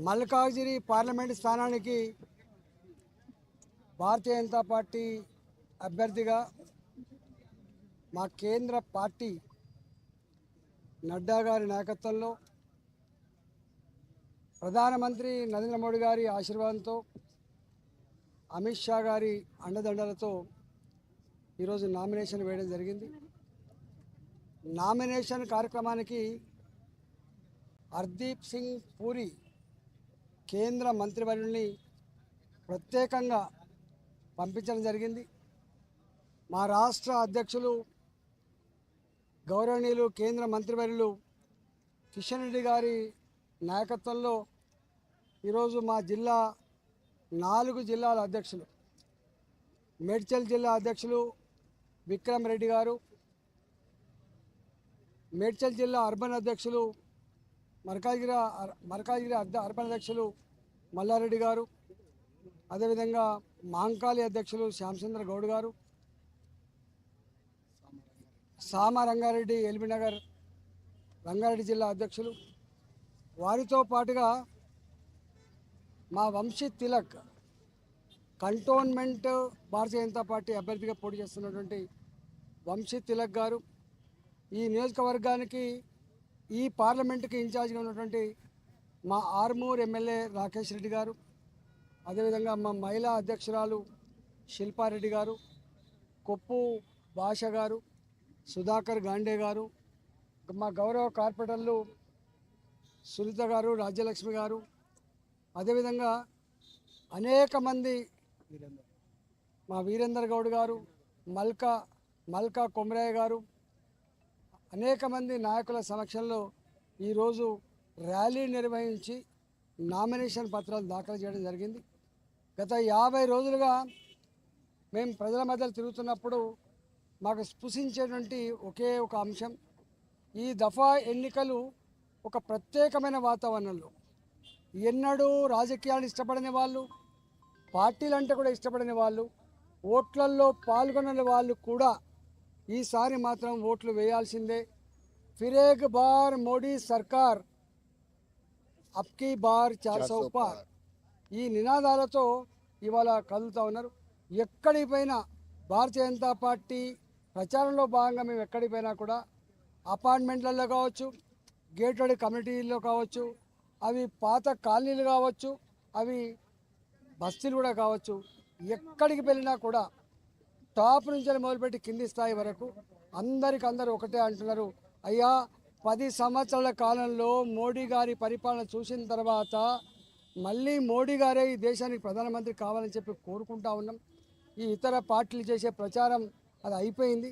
Malkajgiri parliament స్థానానికి Bharatiya Janata party అభ్యర్థిగా మా కేంద్ర పార్టీ నడ్డా గారి నాయకత్వంలో ప్రధానమంత్రి నరేంద్ర మోడీ గారి ఆశీర్వాదంతో అమిత్ షా గారి అండదండలతో ఈరోజు నామినేషన్ వేయడం జరిగింది. నామినేషన్ కార్యక్రమానికి హర్దీప్ సింగ్ పూరి కేంద్ర మంత్రివర్యుల్ని ప్రత్యేకంగా పంపించడం జరిగింది. మా రాష్ట్ర అధ్యక్షులు గౌరవనీయులు కేంద్ర మంత్రివర్యులు కిషన్ రెడ్డి గారి నాయకత్వంలో ఈరోజు మా జిల్లా 4 జిల్లాల అధ్యక్షులు మేడ్చల్ జిల్లా అధ్యక్షులు విక్రమ్ రెడ్డి గారు, మేడ్చల్ జిల్లా అర్బన్ అధ్యక్షులు మల్కాజిగిరి అర్బన్ అధ్యక్షులు మల్లారెడ్డి గారు, అదేవిధంగా మాంకాళి అధ్యక్షులు శ్యామచంద్ర గౌడ్ గారు, సామ రంగారెడ్డి ఎల్బీనగర్ రంగారెడ్డి జిల్లా అధ్యక్షులు, వారితో పాటుగా మా వంశీ తిలక్ కంటోన్మెంట్ భారతీయ జనతా పార్టీ అభ్యర్థిగా పోటీ చేస్తున్నటువంటి వంశీ తిలక్ గారు, ఈ నియోజకవర్గానికి ఈ పార్లమెంటుకి ఇన్ఛార్జ్గా ఉన్నటువంటి మా ఆర్మూర్ ఎమ్మెల్యే రాకేష్ రెడ్డి గారు, అదేవిధంగా మా మహిళా అధ్యక్షురాలు శిల్పారెడ్డి గారు, కొప్పు భాష గారు, సుధాకర్ గాండే గారు, మా గౌరవ కార్పొరేటర్లు సునీత గారు, రాజ్యలక్ష్మి గారు, అదేవిధంగా అనేక మంది మా వీరేందర్ గౌడ్ గారు, మల్కా కొమరయ్య గారు, అనేక మంది నాయకుల సమక్షంలో ఈరోజు ర్యాలీ నిర్వహించి నామినేషన్ పత్రాలు దాఖలు చేయడం జరిగింది. గత 50 రోజులుగా మేము ప్రజల మధ్యలో తిరుగుతున్నప్పుడు మాకు స్పృశించేటువంటి ఒకే ఒక అంశం, ఈ దఫా ఎన్నికలు ఒక ప్రత్యేకమైన వాతావరణంలో ఎన్నడూ రాజకీయాలు ఇష్టపడని వాళ్ళు, పార్టీలు అంటే కూడా ఇష్టపడని వాళ్ళు, ఓట్లల్లో పాల్గొనని వాళ్ళు కూడా ఈసారి మాత్రం ఓట్లు వేయాల్సిందే. ఫిరేక్ బార్ మోడీ సర్కార్, అబ్కీ బార్ 400 పార్, ఈ నినాదాలతో ఇవాళ కదులుతూ ఉన్నారు. ఎక్కడికి పోయినా భారతీయ జనతా పార్టీ ప్రచారంలో భాగంగా మేము ఎక్కడికి పోయినా కూడా అపార్ట్మెంట్లలో కావచ్చు, గేటెడ్ కమ్యూనిటీల్లో కావచ్చు, అవి పాత కాలనీలు కావచ్చు, అవి బస్తీలు కూడా కావచ్చు, ఎక్కడికి వెళ్ళినా కూడా టాప్ నుంచి మొదలుపెట్టి కింది స్థాయి వరకు అందరూ ఒకటే అంటున్నారు, అయ్యా 10 సంవత్సరాల కాలంలో మోడీ గారి పరిపాలన చూసిన తర్వాత మళ్ళీ మోడీ గారే ఈ దేశానికి ప్రధానమంత్రి కావాలని చెప్పి కోరుకుంటా ఉన్నాం. ఈ ఇతర పార్టీలు చేసే ప్రచారం అది అయిపోయింది.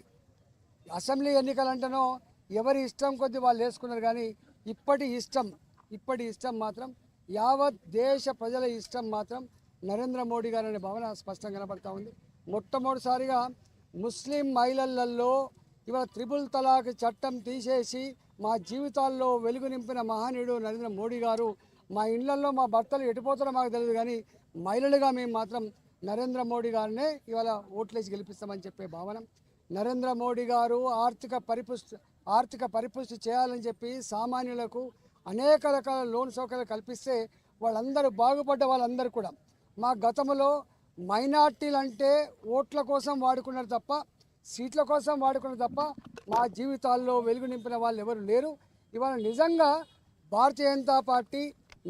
అసెంబ్లీ ఎన్నికలంటేనో ఎవరి ఇష్టం కొద్దీ వాళ్ళు వేసుకున్నారు, కానీ ఇప్పటి ఇష్టం మాత్రం యావత్ దేశ ప్రజల ఇష్టం మాత్రం నరేంద్ర మోడీ గారు అనే భావన స్పష్టంగా కనబడతా ఉంది. మొట్టమొదటిసారిగా ముస్లిం మహిళలలో ఇవాళ త్రిపుల్ తలాక్ చట్టం తీసేసి మా జీవితాల్లో వెలుగు నింపిన మహనీయుడు నరేంద్ర మోడీ గారు. మా ఇళ్లలో మా భర్తలు ఎటుపోతారో మాకు తెలియదు, కానీ మహిళలుగా మేము మాత్రం నరేంద్ర మోడీ గారినే ఇవాళ ఓట్లేసి గెలిపిస్తామని చెప్పే భావన. నరేంద్ర మోడీ గారు ఆర్థిక పరిపుష్టి చేయాలని చెప్పి సామాన్యులకు అనేక రకాల లోన్ సౌకర్యాలు కల్పిస్తే వాళ్ళందరూ బాగుపడ్డ వాళ్ళందరూ కూడా మా గతంలో మైనార్టీలు అంటే ఓట్ల కోసం వాడుకున్నారు తప్ప, సీట్ల కోసం వాడుకున్నారు తప్ప మా జీవితాల్లో వెలుగు నింపిన వాళ్ళు ఎవరు లేరు. ఇవాళ నిజంగా భారతీయ జనతా పార్టీ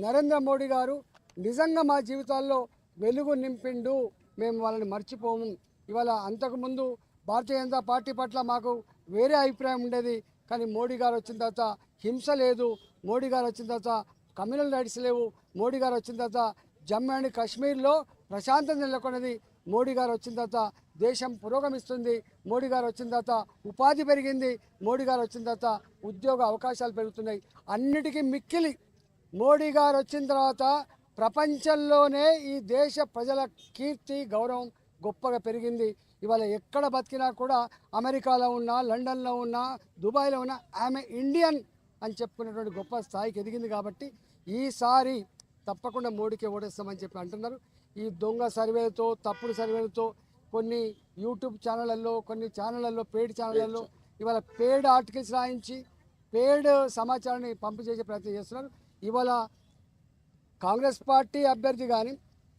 నరేంద్ర మోడీ గారు నిజంగా మా జీవితాల్లో వెలుగు నింపిండు, మేము వాళ్ళని మర్చిపోము. ఇవాళ అంతకుముందు భారతీయ జనతా పార్టీ పట్ల మాకు వేరే అభిప్రాయం ఉండేది, కానీ మోడీ గారు వచ్చిన తర్వాత హింస లేదు, మోడీ గారు వచ్చిన తర్వాత కమ్యూనల్ రైట్స్ లేవు, మోడీ గారు వచ్చిన తర్వాత జమ్మూ అండ్ కాశ్మీర్లో ప్రశాంతత నెలకొన్నది, మోడీ గారు వచ్చిన తర్వాత దేశం పురోగమిస్తుంది, మోడీ గారు వచ్చిన తర్వాత ఉపాధి పెరిగింది, మోడీ గారు వచ్చిన తర్వాత ఉద్యోగ అవకాశాలు పెరుగుతున్నాయి. అన్నిటికీ మిక్కిలి మోడీ గారు వచ్చిన తర్వాత ప్రపంచంలోనే ఈ దేశ ప్రజల కీర్తి గౌరవం గొప్పగా పెరిగింది. ఇవాళ ఎక్కడ బతికినా కూడా అమెరికాలో ఉన్నా, లండన్లో ఉన్నా, దుబాయ్లో ఉన్నా ఆమె ఇండియన్ అని చెప్పుకునేటువంటి గొప్ప స్థాయికి ఎదిగింది. కాబట్టి ఈసారి తప్పకుండా మోడీకి ఓటేస్తామని చెప్పి అంటున్నారు. ఈ దొంగ సర్వేలతో, తప్పుడు సర్వేలతో కొన్ని యూట్యూబ్ ఛానళ్ళల్లో, కొన్ని ఛానళ్ళల్లో, పెయిడ్ ఛానళ్ళల్లో ఇవాళ పెయిడ్ ఆర్టికల్స్ రాయించి పెయిడ్ సమాచారాన్ని పంపు చేసే ప్రయత్నం చేస్తున్నారు. ఇవాళ కాంగ్రెస్ పార్టీ అభ్యర్థి కానీ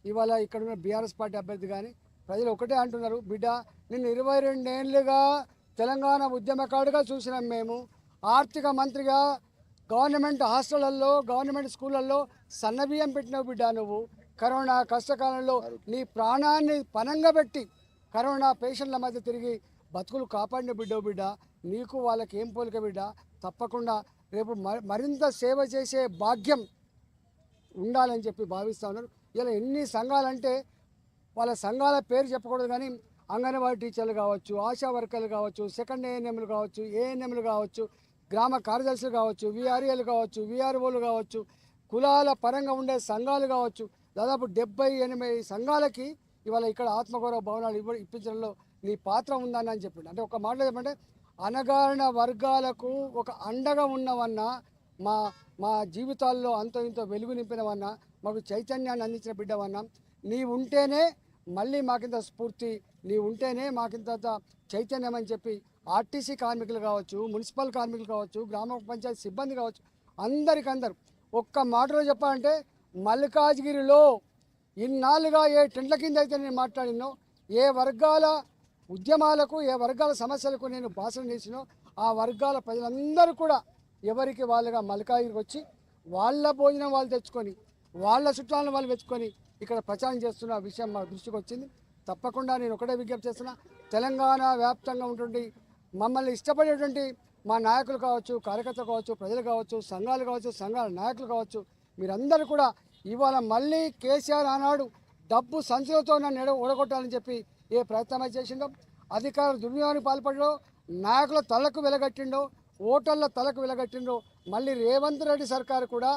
ఇవాళ ఇక్కడ ఉన్న బీఆర్ఎస్ పార్టీ అభ్యర్థి కానీ ప్రజలు ఒకటే అంటున్నారు, బిడ్డ నిన్ను 22 ఏళ్ళుగా తెలంగాణ ఉద్యమకారుడిగా చూసినాం మేము, ఆర్థిక మంత్రిగా గవర్నమెంట్ హాస్టళ్లలో గవర్నమెంట్ స్కూళ్ళల్లో సన్నబియ్యం పెట్టినావు బిడ్డ, నువ్వు కరోనా కష్టకాలంలో నీ ప్రాణాన్ని పనంగా పెట్టి కరోనా పేషెంట్ల మధ్య తిరిగి బతుకులు కాపాడిన బిడ్డ, నీకు వాళ్ళకి ఏం పోలిక బిడ్డ, తప్పకుండా రేపు మరింత సేవ చేసే భాగ్యం ఉండాలని చెప్పి భావిస్తూ ఉన్నారు. ఇలా ఎన్ని సంఘాలంటే వాళ్ళ సంఘాల పేరు చెప్పకూడదు కానీ అంగన్వాడీ టీచర్లు కావచ్చు, ఆశా వర్కర్లు కావచ్చు, సెకండ్ ఏఎన్ఎంలు కావచ్చు, ఏఎన్ఎంలు కావచ్చు, గ్రామ కార్యదర్శులు కావచ్చు, విఆర్ఏలు కావచ్చు, విఆర్ఓలు కావచ్చు, కులాల పరంగా ఉండే సంఘాలు కావచ్చు, దాదాపు 70-80 సంఘాలకి ఇవాళ ఇక్కడ ఆత్మగౌరవ భవనాలు ఇప్పించడంలో నీ పాత్ర ఉందని అని చెప్పిండు. అంటే ఒక మాటలో చెప్పంటే అణగారిన వర్గాలకు ఒక అండగా ఉన్నవన్నా, మా మా జీవితాల్లో అంతో ఇంతో వెలుగు నింపినవన్నా, మాకు చైతన్యాన్ని అందించిన బిడ్డవన్నా, నీ ఉంటేనే మళ్ళీ మాకింత స్ఫూర్తి, నీ ఉంటేనే మాకింత చైతన్యం అని చెప్పి ఆర్టీసీ కార్మికులు కావచ్చు, మున్సిపల్ కార్మికులు కావచ్చు, గ్రామ పంచాయతీ సిబ్బంది కావచ్చు, అందరికందరు ఒక్క మాటలో చెప్పాలంటే మల్కాజ్గిరిలో ఇన్నాళ్ళుగా ఏ టెంట్ల కింద అయితే నేను మాట్లాడినో, ఏ వర్గాల ఉద్యమాలకు ఏ వర్గాల సమస్యలకు నేను భాషణ చేసినో ఆ వర్గాల ప్రజలందరూ కూడా ఎవరికి వాళ్ళుగా మల్కాజ్గిరికి వచ్చి వాళ్ళ భోజనం వాళ్ళు తెచ్చుకొని వాళ్ళ చుట్టాలను వాళ్ళు తెచ్చుకొని ఇక్కడ ప్రచారం చేస్తున్న విషయం మా దృష్టికి వచ్చింది. తప్పకుండా నేను ఒకటే విజ్ఞప్తి చేస్తున్నా, తెలంగాణ వ్యాప్తంగా ఉన్నటువంటి మమ్మల్ని ఇష్టపడేటువంటి మా నాయకులు కావచ్చు, కార్యకర్తలు కావచ్చు, ప్రజలు కావచ్చు, సంఘాలు కావచ్చు, సంఘాల నాయకులు కావచ్చు, మీరందరూ కూడా ఇవాళ మళ్ళీ కేసీఆర్ ఆనాడు డబ్బు సంచులతో నన్ను ఓడగొట్టాలని చెప్పి ఏ ప్రయత్నం చేసిండో, అధికారులు దుర్వినియోగానికి పాల్పడో, నాయకుల తలకు వెలగట్టిండో, ఓటర్ల తలకు వెలగట్టిండో, మళ్ళీ రేవంత్ రెడ్డి సర్కారు కూడా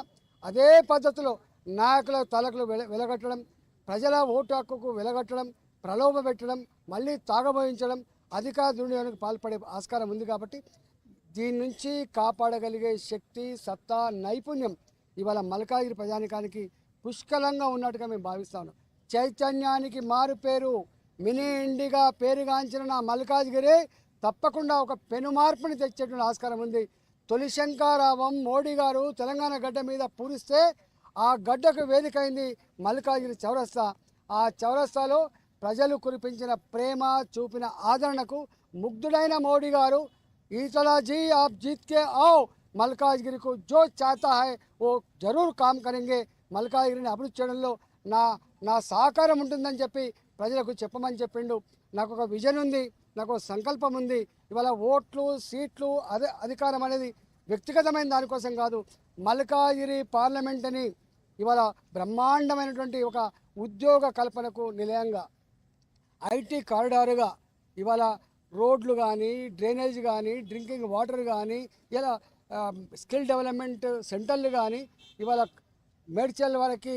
అదే పద్ధతిలో నాయకుల తలకు వెలగట్టడం, ప్రజల ఓటు హక్కుకు వెలగట్టడం, ప్రలోభ పెట్టడం, మళ్ళీ తాగబోయించడం, అధికార దుర్వినియోగానికి పాల్పడే ఆస్కారం ఉంది. కాబట్టి దీని నుంచి కాపాడగలిగే శక్తి, సత్తా, నైపుణ్యం ఇవాళ మల్కాజ్గిరి ప్రజానికానికి పుష్కలంగా ఉన్నట్టుగా మేము భావిస్తాను. చైతన్యానికి మారు పేరు మినీ ఇండిగా పేరుగాంచిన నా మల్కాజ్గిరి తప్పకుండా ఒక పెను మార్పుని తెచ్చేటువంటి ఆస్కారం ఉంది. తొలి శంకారావం మోడీ గారు తెలంగాణ గడ్డ మీద పూరిస్తే ఆ గడ్డకు వేదికైంది మల్కాజ్గిరి చౌరస్తా. ఆ చౌరస్తాలో ప్రజలు కురిపించిన ప్రేమ, చూపిన ఆదరణకు ముగ్ధుడైన మోడీ గారు ఈతలాజీ ఆప్ జీత్ కే आओ మల్కాజ్గిరికు జో చాతా హై ఓ జరూర్ కామ్ కరెంగే, మల్కాజ్గిరిని అభివృద్ధి చేయడంలో నా సహకారం ఉంటుందని చెప్పి ప్రజలకు చెప్పమని చెప్పిండు. నాకు ఒక విజన్ ఉంది, నాకు సంకల్పం ఉంది. ఇవాళ ఓట్లు, సీట్లు, అధికారం అనేది వ్యక్తిగతమైన దానికోసం కాదు, మల్కాజ్గిరి పార్లమెంటుని ఇవాళ బ్రహ్మాండమైనటువంటి ఒక ఉద్యోగ కల్పనకు నిలయంగా, ఐటీ కారిడారుగా, ఇవాళ రోడ్లు కానీ, డ్రైనేజ్ కానీ, డ్రింకింగ్ వాటర్ కానీ, ఇలా స్కిల్ డెవలప్మెంట్ సెంటర్లు కానీ, ఇవాళ మేడ్చల్ వరకు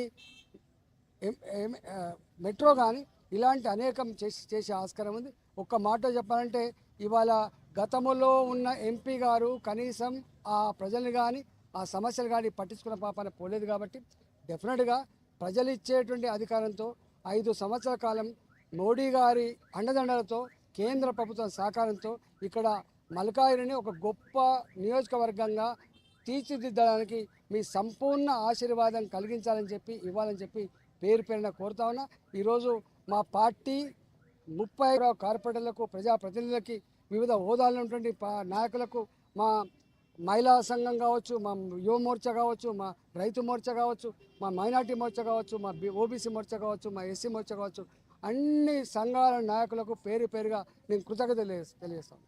మెట్రో కానీ, ఇలాంటి అనేకం చేసే ఆస్కారం ఉంది. ఒక్క మాట చెప్పాలంటే ఇవాళ గతంలో ఉన్న ఎంపీ గారు కనీసం ఆ ప్రజల్ని కానీ ఆ సమస్యలు కానీ పట్టించుకున్న పాపాన పోలేదు. కాబట్టి డెఫినెట్గా ప్రజలు ఇచ్చేటువంటి అధికారంతో 5 సంవత్సరాల కాలం మోడీ గారి అండదండలతో, కేంద్ర ప్రభుత్వం సహకారంతో ఇక్కడ మల్కాజ్గిరిని ఒక గొప్ప నియోజకవర్గంగా తీర్చిదిద్దడానికి మీ సంపూర్ణ ఆశీర్వాదం కలిగించాలని చెప్పి, ఇవ్వాలని చెప్పి పేరున కోరుతా ఉన్నా. ఈరోజు మా పార్టీ 30 కార్పొరేటర్లకు, ప్రజాప్రతినిధులకి, వివిధ హోదాల్లో ఉన్నటువంటి నాయకులకు, మా మహిళా సంఘం కావచ్చు, మా యువ మోర్చా కావచ్చు, మా రైతు మోర్చా కావచ్చు, మా మైనార్టీ మోర్చా కావచ్చు, మా ఓబీసీ మోర్చా కావచ్చు, మా ఎస్సీ మోర్చా కావచ్చు, అన్ని సంఘాల నాయకులకు పేరుగా నేను కృతజ్ఞతలు తెలియజేస్తాను.